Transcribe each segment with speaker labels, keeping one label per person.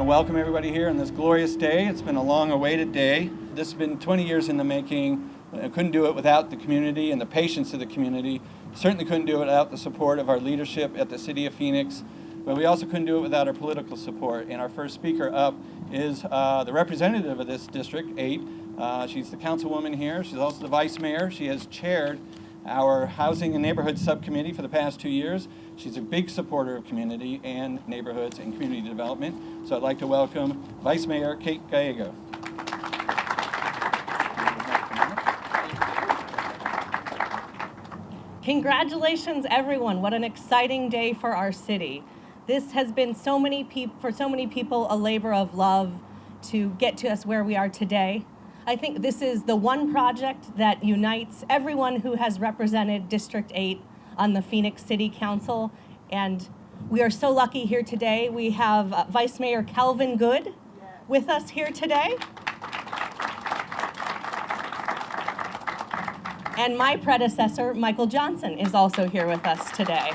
Speaker 1: welcome everybody here on this glorious day. It's been a long-awaited day. This has been 20 years in the making. I couldn't do it without the community and the patience of the community. Certainly couldn't do it without the support of our leadership at the City of Phoenix. But we also couldn't do it without our political support. And our first speaker up is the representative of this District 8. She's the councilwoman here. She's also the vice mayor. She has chaired our Housing and Neighborhood Subcommittee for the past 2 years. She's a big supporter of community and neighborhoods and community development. So I'd like to welcome Vice Mayor Kate Gallego.
Speaker 2: Congratulations, everyone. What an exciting day for our city. This has been for so many people a labor of love to get to us where we are today. I think this is the one project that unites everyone who has represented District 8 on the Phoenix City Council, and we are so lucky here today. We have Vice Mayor Calvin Good with us here today. And my predecessor, Michael Johnson, is also here with us today.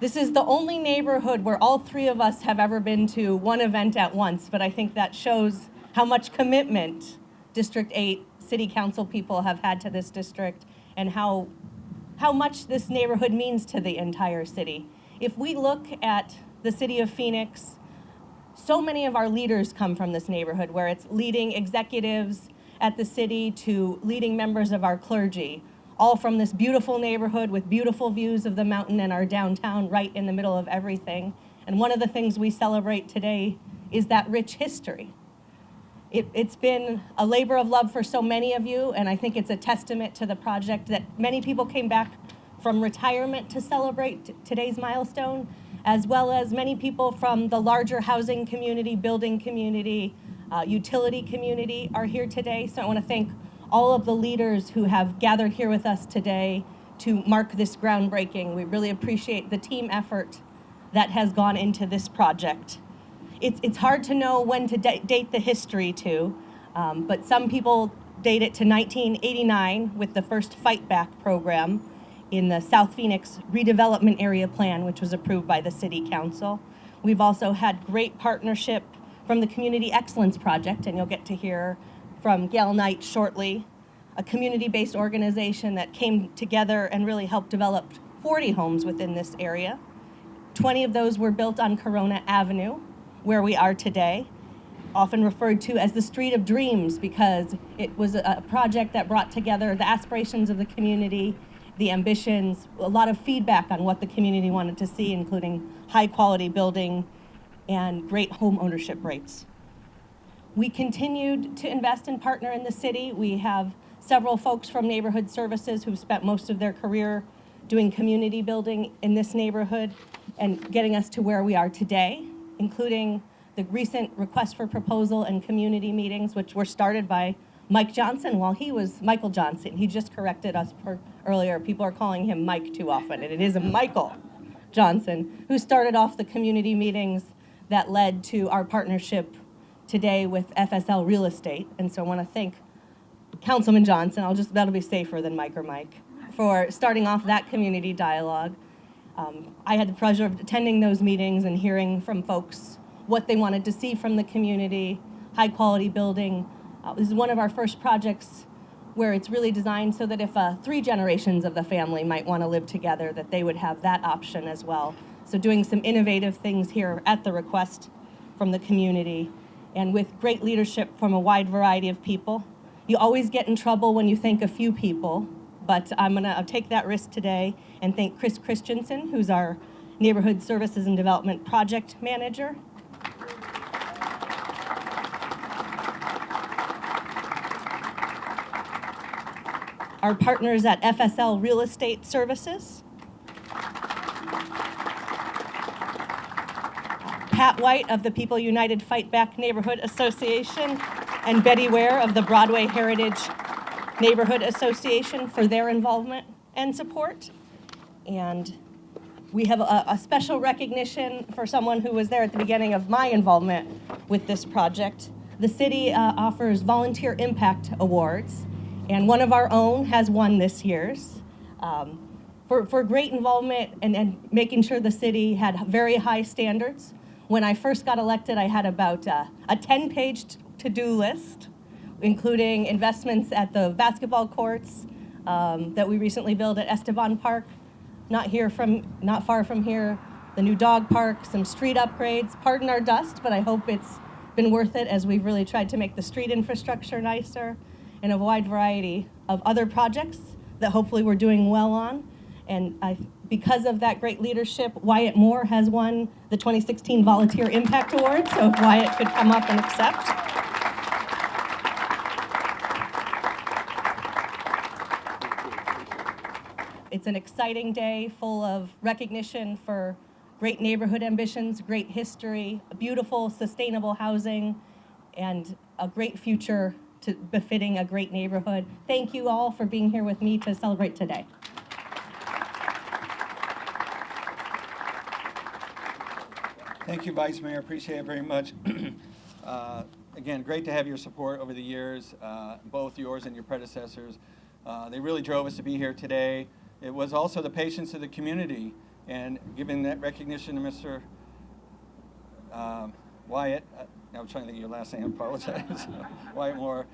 Speaker 2: This is the only neighborhood where all three of us have ever been to one event at once, but I think that shows how much commitment District 8 City Council people have had to this district and how much this neighborhood means to the entire city. If we look at the city of Phoenix, so many of our leaders come from this neighborhood, where it's leading executives at the city to leading members of our clergy, all from this beautiful neighborhood with beautiful views of the mountain and our downtown right in the middle of everything. And one of the things we celebrate today is that rich history. It's been a labor of love for so many of you, and I think it's a testament to the project that many people came back from retirement to celebrate today's milestone, as well as many people from the larger housing community, building community, utility community are here today. So I want to thank all of the leaders who have gathered here with us today to mark this groundbreaking. We really appreciate the team effort that has gone into this project. It's hard to know when to date the history to, but some people date it to 1989 with the first Fight Back program in the South Phoenix Redevelopment Area Plan, which was approved by the City Council. We've also had great partnership from the Community Excellence Project, and you'll get to hear from Gail shortly, a community-based organization that came together and really helped develop 40 homes within this area. 20 of those were built on Corona Avenue, where we are today, often referred to as the Street of Dreams, because it was a project that brought together the aspirations of the community, the ambitions, a lot of feedback on what the community wanted to see, including high-quality building and great home ownership rates. We continued to invest and partner in the city. We have several folks from Neighborhood Services who've spent most of their career doing community building in this neighborhood and getting us to where we are today, including the recent request for proposal and community meetings, which were started by Mike Johnson while he was Michael Johnson. He just corrected us earlier. People are calling him Mike too often, and it is Michael Johnson, who started off the community meetings that led to our partnership today with FSL Real Estate. And so I want to thank Councilman Johnson, that'll be safer than Mike or Mike, for starting off that community dialogue. I had the pleasure of attending those meetings and hearing from folks what they wanted to see from the community, high quality building. This is one of our first projects where it's really designed so that if 3 generations of the family might want to live together, that they would have that option as well. So doing some innovative things here at the request from the community, and with great leadership from a wide variety of people. You always get in trouble when you thank a few people, but I'm gonna take that risk today and thank Chris Christensen, who's our Neighborhood Services and Development Project Manager. Our partners at FSL Real Estate Services. Pat White of the People United Fight Back Neighborhood Association, and Betty Ware of the Broadway Heritage Neighborhood Association for their involvement and support. And we have a special recognition for someone who was there at the beginning of my involvement with this project. The city offers Volunteer Impact Awards, and one of our own has won this year's for great involvement and making sure the city had very high standards. When I first got elected, I had about a 10-page to-do list, including investments at the basketball courts that we recently built at Esteban Park, not far from here, the new dog park, some street upgrades. Pardon our dust, but I hope it's been worth it as we've really tried to make the street infrastructure nicer, and a wide variety of other projects that hopefully we're doing well on. And because of that great leadership, Wyatt Moore has won the 2016 Volunteer Impact Award, so if Wyatt could come up and accept. It's an exciting day full of recognition for great neighborhood ambitions, great history, beautiful, sustainable housing, and a great future befitting a great neighborhood. Thank you all for being here with me to celebrate today.
Speaker 1: Thank you, Vice Mayor. Appreciate it very much. Again, great to have your support over the years, both yours and your predecessors. They really drove us to be here today. It was also the patience of the community, and giving that recognition to Mr. Wyatt, I'm trying to think of your last name, I apologize, Wyatt Moore,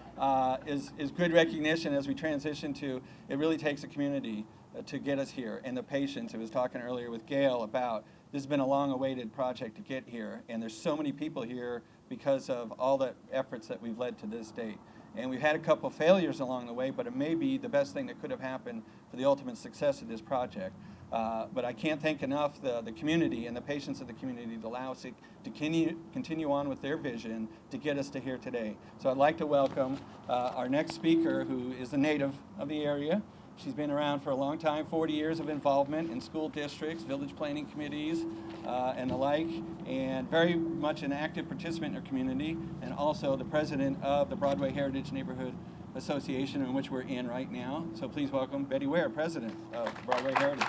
Speaker 1: is good recognition as we transition to, it really takes a community to get us here, and the patience. I was talking earlier with Gail about, this has been a long-awaited project to get here, and there's so many people here because of all the efforts that we've led to this date. And we've had a couple failures along the way, but it may be the best thing that could have happened for the ultimate success of this project. But I can't thank enough the community and the patience of the community to allow us to continue on with their vision to get us to here today. So I'd like to welcome our next speaker, who is a native of the area. She's been around for a long time, 40 years of involvement in school districts, village planning committees, and the like, and very much an active participant in her community, and also the president of the Broadway Heritage Neighborhood Association, in which we're in right now. So please welcome Betty Ware, president of Broadway Heritage.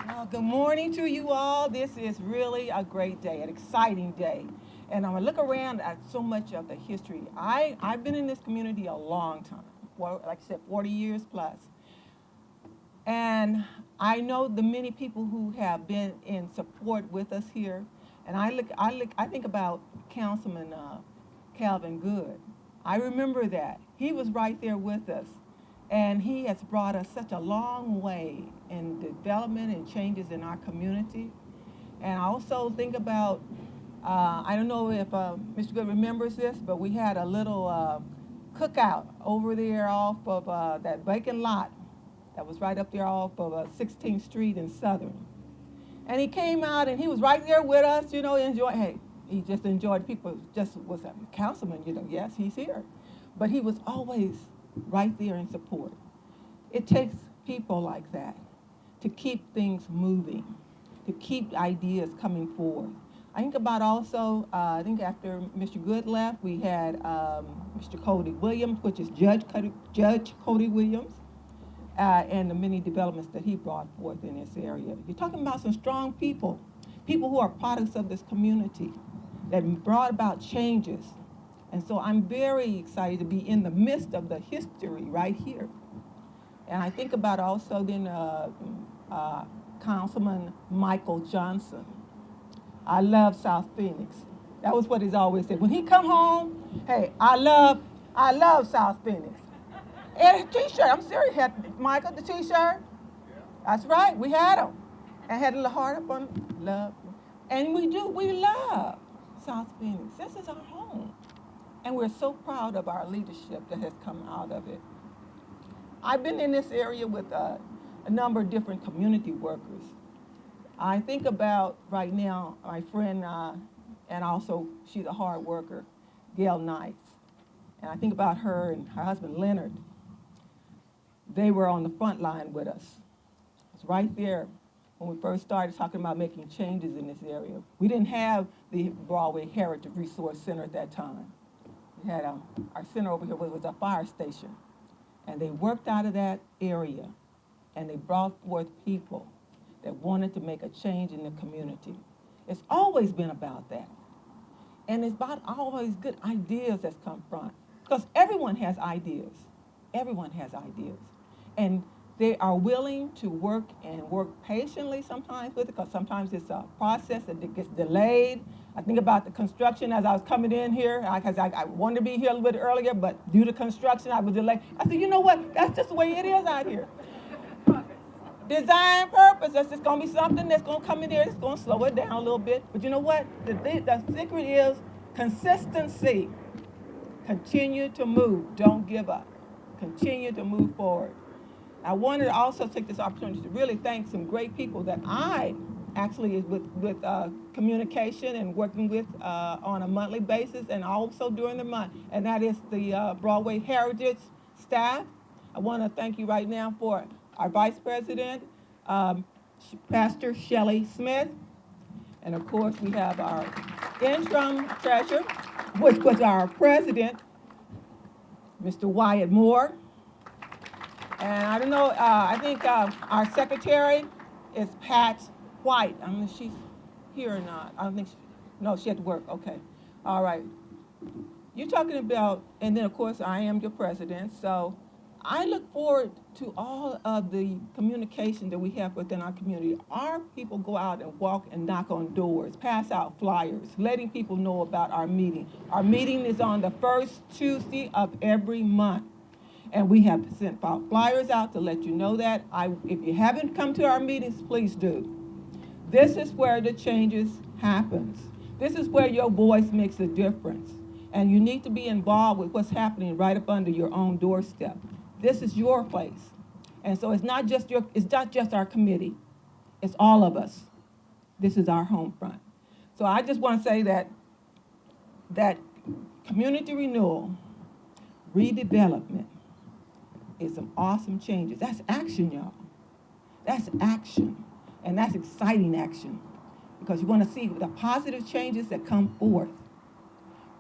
Speaker 3: Well, good morning to you all. This is really a great day, an exciting day. And I'm gonna look around at so much of the history. I've been in this community a long time, like I said, 40 years plus. And I know the many people who have been in support with us here. And I think about Councilman Calvin Good. I remember that. He was right there with us. And he has brought us such a long way in development and changes in our community. And I also think about, I don't know if Mr. Good remembers this, but we had a little cookout over there off of that vacant lot that was right up there off of 16th Street in Southern. And he came out and he was right there with us, you know, enjoying, hey, he just enjoyed, people just was a councilman, you know, yes, he's here. But he was always right there in support. It takes people like that to keep things moving, to keep ideas coming forward. I think about also, I think after Mr. Good left, we had Mr. Cody Williams, which is Judge Cody Williams, and the many developments that he brought forth in this area. You're talking about some strong people, people who are products of this community that brought about changes. And so I'm very excited to be in the midst of the history right here. And I think about also then Councilman Michael Johnson. I love South Phoenix. That was what he's always said. When he come home, hey, I love South Phoenix. And a t-shirt, I'm serious, had Michael, the t-shirt? Yeah. That's right, we had them. And had a little heart up on love. And we love South Phoenix. This is our home. And we're so proud of our leadership that has come out of it. I've been in this area with a number of different community workers. I think about right now my friend, and also she's a hard worker, Gail Knights. And I think about her and her husband Leonard. They were on the front line with us. It was right there when we first started talking about making changes in this area. We didn't have the Broadway Heritage Resource Center at that time. We had our center over here was a fire station. And they worked out of that area, and they brought forth people that wanted to make a change in the community. It's always been about that. And it's about always good ideas that's come from. Because everyone has ideas. everyone has ideas. And they are willing to work patiently sometimes with it, because sometimes it's a process that gets delayed. I think about the construction as I was coming in here, because I wanted to be here a little bit earlier, but due to construction, I was delayed. I said, you know what? That's just the way it is out here. Design purpose, that's just gonna be something that's gonna come in there, it's gonna slow it down a little bit. But you know what? The secret is consistency. Continue to move, don't give up. Continue to move forward. I wanted to also take this opportunity to really thank some great people that I actually is with communication and working with on a monthly basis and also during the month. And that is the Broadway Heritage staff. I want to thank you right now for our Vice President, Pastor Shelley Smith. And of course, we have our interim treasurer, which was our president, Mr. Wyatt Moore. And I don't know, I think our secretary is Pat White. I don't know if she's here or not. I don't think no, she had to work, okay. All right. You're talking about, and then of course I am your president, so I look forward to all of the communication that we have within our community. Our people go out and walk and knock on doors, pass out flyers, letting people know about our meeting. Our meeting is on the first Tuesday of every month. And we have sent flyers out to let you know that. If you haven't come to our meetings, please do. This is where the changes happens. This is where your voice makes a difference. And you need to be involved with what's happening right up under your own doorstep. This is your place. And so it's not just our committee. It's all of us. This is our home front. So I just want to say that community renewal, redevelopment, is some awesome changes. That's action, y'all. That's action. And that's exciting action. Because you want to see the positive changes that come forth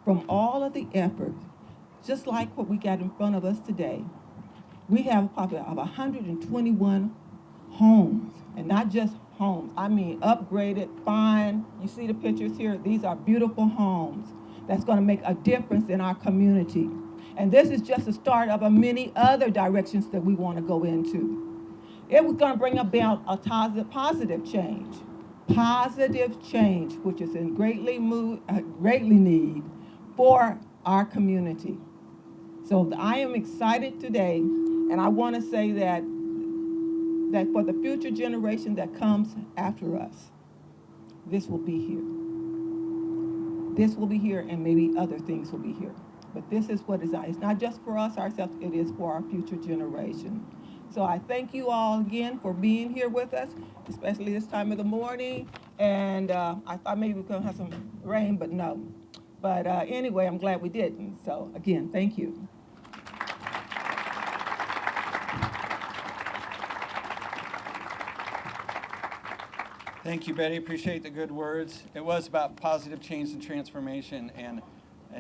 Speaker 3: from all of the effort, just like what we got in front of us today. We have a population of 121 homes, and not just homes. I mean upgraded, fine. You see the pictures here? These are beautiful homes that's going to make a difference in our community. And this is just the start of many other directions that we want to go into. It was going to bring about a positive change, which is in greatly need for our community. So I am excited today, and I want to say that for the future generation that comes after us, this will be here. This will be here, and maybe other things will be here. But this is what it's not just for us ourselves, it is for our future generation. So I thank you all again for being here with us, especially this time of the morning. And I thought maybe we were going to have some rain, but no. But anyway, I'm glad we didn't. So again, thank you.
Speaker 1: Thank you, Betty. Appreciate the good words. It was about positive change and transformation, and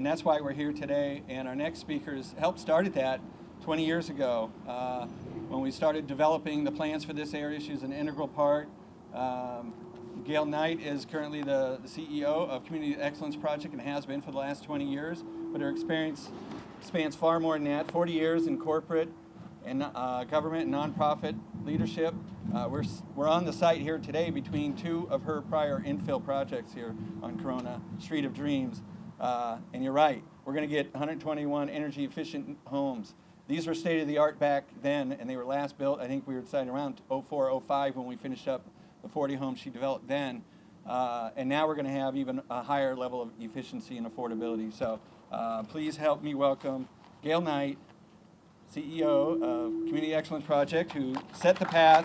Speaker 1: that's why we're here today. And our next speakers helped started that 20 years ago when we started developing the plans for this area. She was an integral part. Gail Knight is currently the CEO of Community Excellence Project and has been for the last 20 years, but her experience spans far more than that, 40 years in corporate and government and nonprofit leadership. We're on the site here today between two of her prior infill projects here on Corona, Street of Dreams. And you're right, we're going to get 121 energy efficient homes. These were state of the art back then, and they were last built, I think we were deciding around 04, 05 when we finished up the 40 homes she developed then. And now we're going to have even a higher level of efficiency and affordability. So please help me welcome Gail Knight, CEO of Community Excellence Project, who set the path.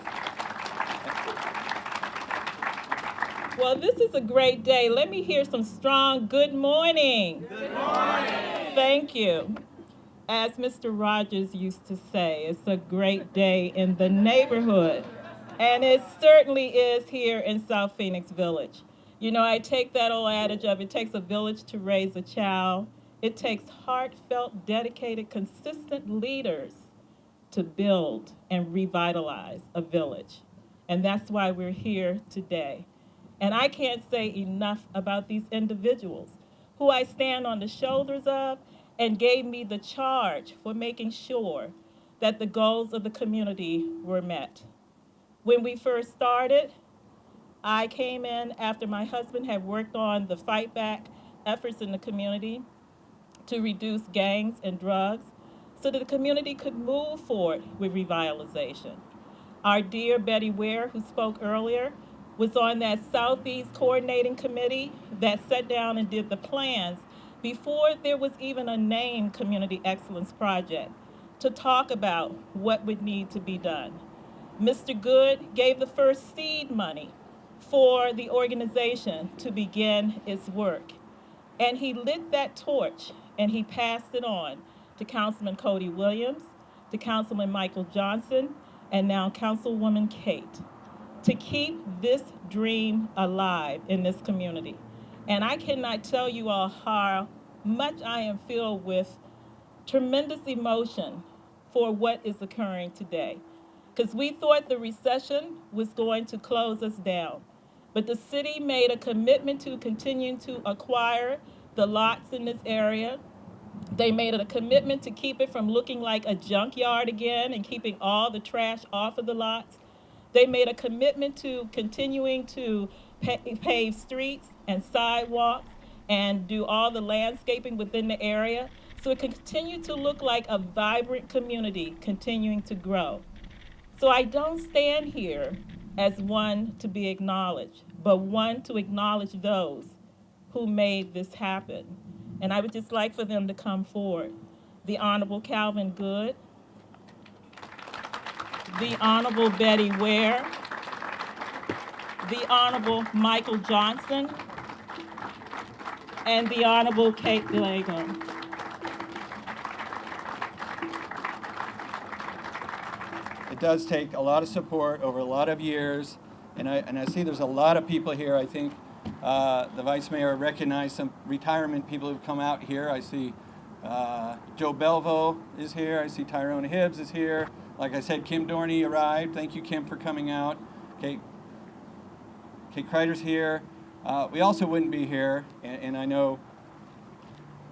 Speaker 4: Well, this is a great day. Let me hear some strong good morning.
Speaker 1: Good morning.
Speaker 4: Thank you. As Mr. Rogers used to say, it's a great day in the neighborhood. And it certainly is here in South Phoenix Village. You know, I take that old adage of it takes a village to raise a child. It takes heartfelt, dedicated, consistent leaders to build and revitalize a village. And that's why we're here today. And I can't say enough about these individuals who I stand on the shoulders of and gave me the charge for making sure that the goals of the community were met. When we first started, I came in after my husband had worked on the fight back efforts in the community to reduce gangs and drugs so that the community could move forward with revitalization. Our dear Betty Ware, who spoke earlier, was on that Southeast Coordinating Committee that sat down and did the plans before there was even a named Community Excellence Project to talk about what would need to be done. Mr. Good gave the first seed money for the organization to begin its work. And he lit that torch and he passed it on to Councilman Cody Williams, to Councilman Michael Johnson, and now Councilwoman Kate, to keep this dream alive in this community. And I cannot tell you all how much I am filled with tremendous emotion for what is occurring today. Because we thought the recession was going to close us down. But the city made a commitment to continuing to acquire the lots in this area. They made a commitment to keep it from looking like a junkyard again and keeping all the trash off of the lots. They made a commitment to continuing to pave streets and sidewalks and do all the landscaping within the area so it can continue to look like a vibrant community continuing to grow. So I don't stand here as one to be acknowledged, but one to acknowledge those who made this happen. And I would just like for them to come forward. The Honorable Calvin Good, the Honorable Betty Ware, the Honorable Michael Johnson, and the Honorable Kate Gallego.
Speaker 1: It does take a lot of support over a lot of years, and I see there's a lot of people here. I think the Vice Mayor recognized some retirement people who've come out here. I see Joe Belvo is here. I see Tyrone Hibbs is here. Like I said, Kim Dorney arrived. Thank you, Kim, for coming out. Kate Kreider's here. We also wouldn't be here, and I know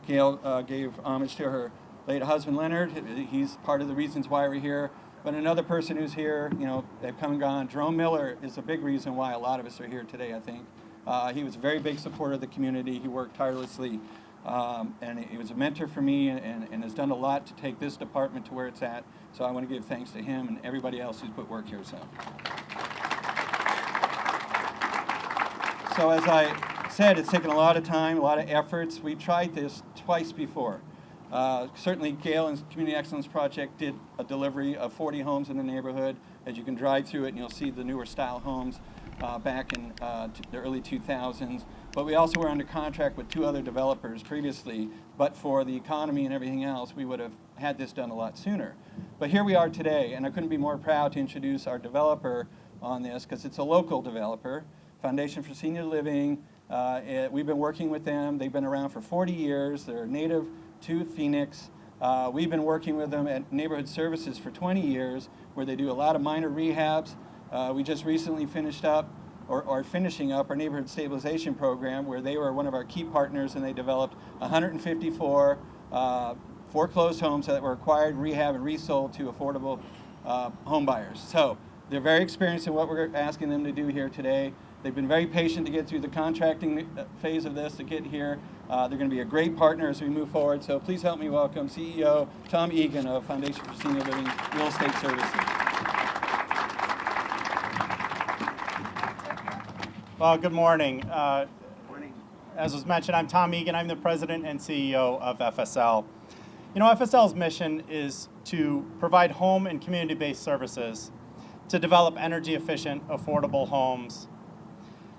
Speaker 1: Gail gave homage to her late husband, Leonard. He's part of the reasons why we're here. But another person who's here, you know, they've come and gone. Jerome Miller is a big reason why a lot of us are here today, I think. He was a very big supporter of the community. He worked tirelessly, and he was a mentor for me and has done a lot to take this department to where it's at. So I want to give thanks to him and everybody else who's put work here. So as I said, it's taken a lot of time, a lot of efforts. We tried this twice before. Certainly Gail and Community Excellence Project did a delivery of 40 homes in the neighborhood. As you can drive through it and you'll see the newer style homes back in the early 2000s. But we also were under contract with 2 other developers previously, but for the economy and everything else, we would have had this done a lot sooner. But here we are today, and I couldn't be more proud to introduce our developer on this because it's a local developer, Foundation for Senior Living. We've been working with them. They've been around for 40 years. They're native to Phoenix. We've been working with them at Neighborhood Services for 20 years, where they do a lot of minor rehabs. We just recently finished up, or finishing up, our Neighborhood Stabilization Program, where they were one of our key partners, and they developed 154 foreclosed homes that were acquired, rehab, and resold to affordable home buyers. So they're very experienced in what we're asking them to do here today. They've been very patient to get through the contracting phase of this to get here. They're going to be a great partner as we move forward. So please help me welcome CEO Tom Egan of Foundation for Senior Living Real Estate Services.
Speaker 5: Well, good morning. As was mentioned, I'm Tom Egan. I'm the president and CEO of FSL. You know, FSL's mission is to provide home and community-based services, to develop energy-efficient, affordable homes,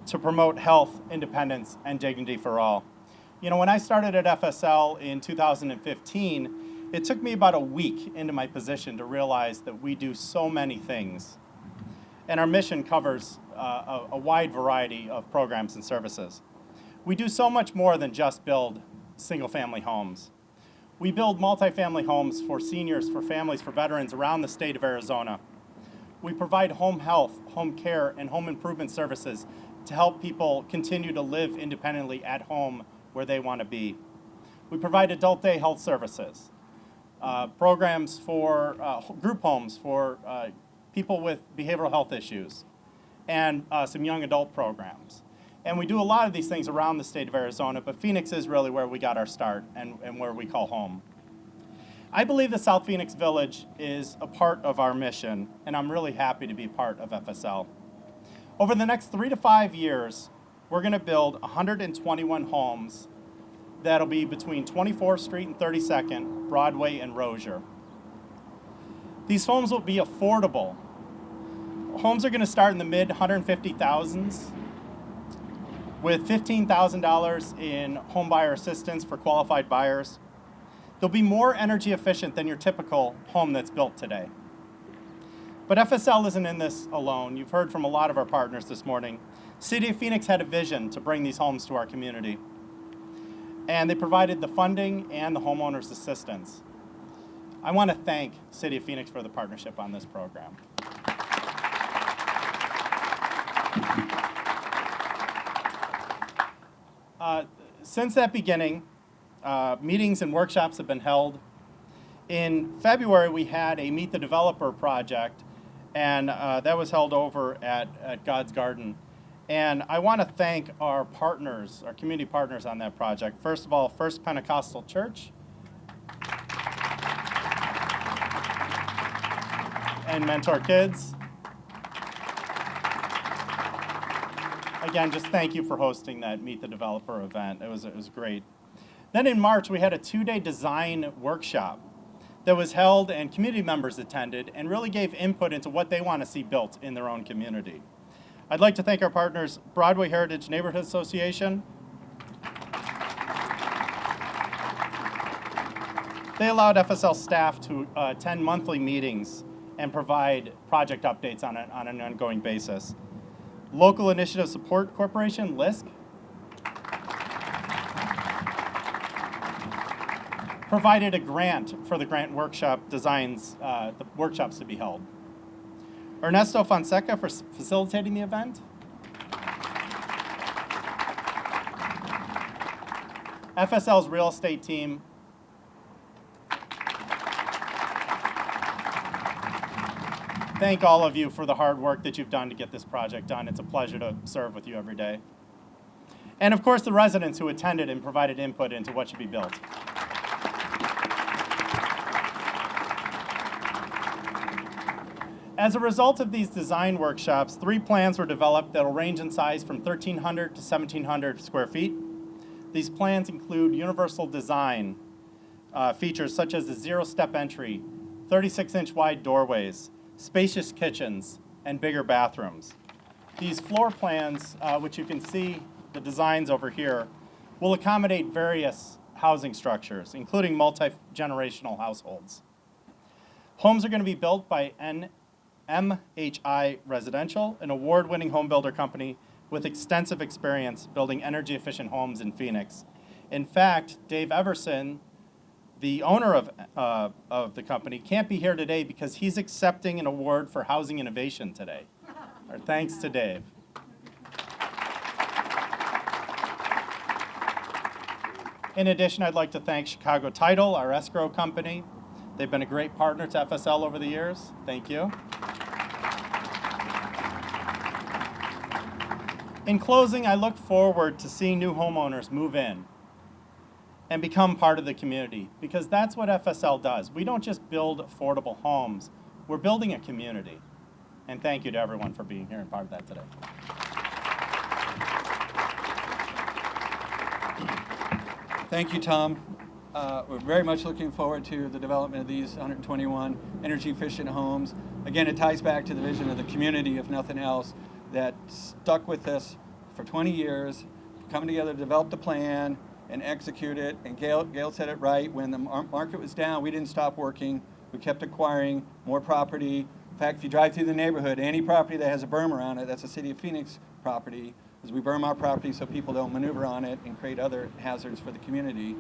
Speaker 5: to promote health, independence, and dignity for all. You know, when I started at FSL in 2015, it took me about a week into my position to realize that we do so many things. And our mission covers a wide variety of programs and services. We do so much more than just build single-family homes. We build multifamily homes for seniors, for families, for veterans around the state of Arizona. We provide home health, home care, and home improvement services to help people continue to live independently at home where they want to be. We provide adult day health services. programs for group homes for people with behavioral health issues, and some young adult programs. And we do a lot of these things around the state of Arizona, but Phoenix is really where we got our start and where we call home. I believe that South Phoenix Village is a part of our mission, and I'm really happy to be part of FSL. Over the next 3 to 5 years, we're going to build 121 homes that'll be between 24th Street and 32nd, Broadway and Roeser. These homes will be affordable. Homes are going to start in the mid 150,000s with $15,000 in home buyer assistance for qualified buyers. They'll be more energy efficient than your typical home that's built today. But FSL isn't in this alone. You've heard from a lot of our partners this morning. City of Phoenix had a vision to bring these homes to our community, and they provided the funding and the homeowners assistance. I want to thank City of Phoenix for the partnership on this program. Since that beginning, meetings and workshops have been held. In February, we had a Meet the Developer project, and that was held over at God's Garden. And I want to thank our partners, our community partners on that project. First of all, First Pentecostal Church and Mentor Kids. Again, just thank you for hosting that Meet the Developer event. It was great. Then in March, we had a 2-day design workshop that was held, and community members attended and really gave input into what they want to see built in their own community. I'd like to thank our partners, Broadway Heritage Neighborhood Association. They allowed FSL staff to attend monthly meetings and provide project updates on an ongoing basis. Local Initiative Support Corporation, LISC, provided a grant for the grant workshop designs, the workshops to be held. Ernesto Fonseca for facilitating the event. FSL's real estate team. Thank all of you for the hard work that you've done to get this project done. It's a pleasure to serve with you every day. And of course, the residents who attended and provided input into what should be built. As a result of these design workshops, 3 plans were developed that will range in size from 1,300 to 1,700 square feet. These plans include universal design features such as the 0-step entry, 36-inch wide doorways, spacious kitchens, and bigger bathrooms. These floor plans, which you can see the designs over here, will accommodate various housing structures, including multi-generational households. Homes are going to be built by MHI Residential, an award-winning home builder company with extensive experience building energy-efficient homes in Phoenix. In fact, Dave Everson, the owner of the company, can't be here today because he's accepting an award for housing innovation today. Our thanks to Dave. In addition, I'd like to thank Chicago Title, our escrow company. They've been a great partner to FSL over the years. Thank you. In closing, I look forward to seeing new homeowners move in and become part of the community, because that's what FSL does. We don't just build affordable homes, we're building a community. And thank you to everyone for being here and part of that today.
Speaker 1: Thank you, Tom. We're very much looking forward to the development of these 121 energy-efficient homes. Again, it ties back to the vision of the community, if nothing else, that stuck with us for 20 years, coming together to develop the plan and execute it. And Gail said it right. When the market was down, we didn't stop working. We kept acquiring more property. In fact, if you drive through the neighborhood, any property that has a berm around it, that's a City of Phoenix property, because we berm our property so people don't maneuver on it and create other hazards for the community.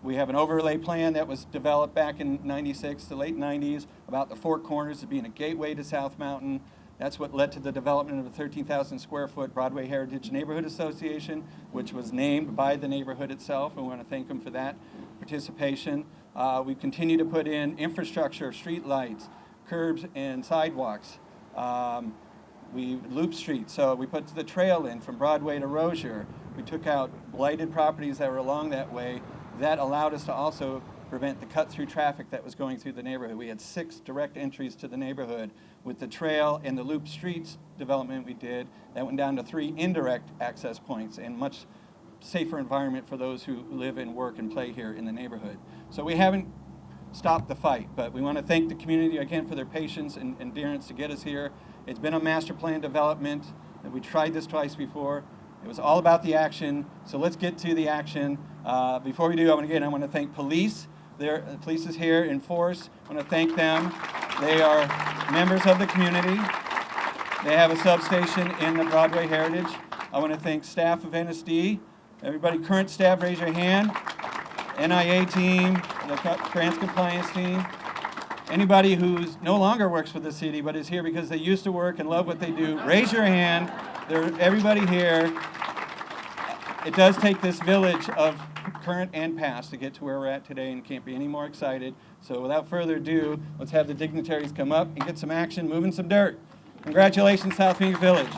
Speaker 1: We have an overlay plan that was developed back in '96, the late 90s, about the 4 corners as being a gateway to South Mountain. That's what led to the development of a 13,000 square foot Broadway Heritage Neighborhood Association, which was named by the neighborhood itself, and we want to thank them for that participation. We continue to put in infrastructure, street lights, curbs and sidewalks. We loop streets, so we put the trail in from Broadway to Roeser. We took out blighted properties that were along that way. That allowed us to also prevent the cut-through traffic that was going through the neighborhood. We had 6 direct entries to the neighborhood. With the trail and the loop streets development we did, that went down to 3 indirect access points and much safer environment for those who live and work and play here in the neighborhood. So we haven't stopped the fight, but we want to thank the community again for their patience and endurance to get us here. It's been a master plan development, and we tried this twice before. It was all about the action, so let's get to the action. Before we do, I want to thank police. The police is here in force. I want to thank them. They are members of the community. They have a substation in the Broadway Heritage. I want to thank staff of NSD. Everybody, current staff, raise your hand. NIA team, the grants compliance team. Anybody who's no longer works for the city but is here because they used to work and love what they do, raise your hand. Everybody here. It does take this village of current and past to get to where we're at today, and can't be any more excited. So without further ado, let's have the dignitaries come up and get some action, moving some dirt. Congratulations, South Phoenix Village.